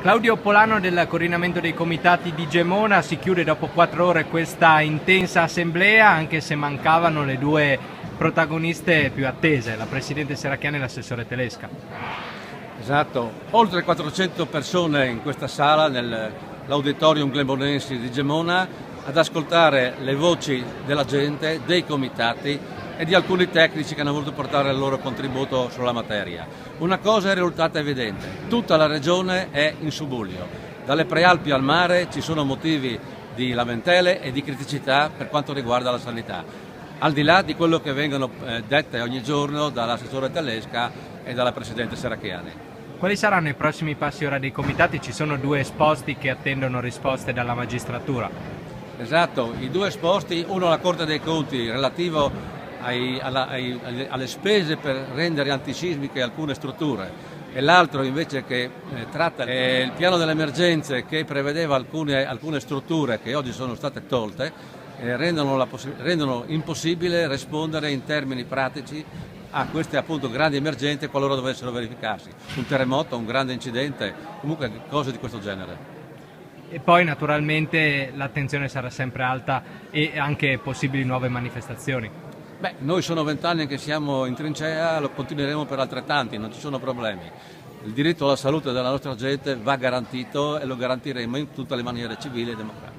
Claudio Polano del coordinamento dei comitati di Gemona, si chiude dopo 4 ore questa intensa assemblea, anche se mancavano le due protagoniste più attese, la Presidente Serracchiani e l'assessore Telesca. Esatto, oltre 400 persone in questa sala, nell'auditorium Glenbonensis di Gemona, ad ascoltare le voci della gente, dei comitati e di alcuni tecnici che hanno voluto portare il loro contributo sulla materia. Una cosa è risultata evidente: tutta la regione è in subbuglio. Dalle Prealpi al mare ci sono motivi di lamentele e di criticità per quanto riguarda la sanità, al di là di quello che vengono dette ogni giorno dall'assessore Telesca e dalla Presidente Serracchiani. Quali saranno i prossimi passi ora dei comitati? Ci sono 2 esposti che attendono risposte dalla magistratura. Esatto, i 2 esposti, uno alla Corte dei Conti relativo alle spese per rendere antisismiche alcune strutture e l'altro invece che tratta il piano delle emergenze che prevedeva alcune strutture che oggi sono state tolte, rendono impossibile rispondere in termini pratici a queste appunto grandi emergenze qualora dovessero verificarsi, un terremoto, un grande incidente, comunque cose di questo genere. E poi naturalmente l'attenzione sarà sempre alta e anche possibili nuove manifestazioni. Noi sono 20 anni che siamo in trincea, lo continueremo per altrettanti, non ci sono problemi. Il diritto alla salute della nostra gente va garantito e lo garantiremo in tutte le maniere civili e democratiche.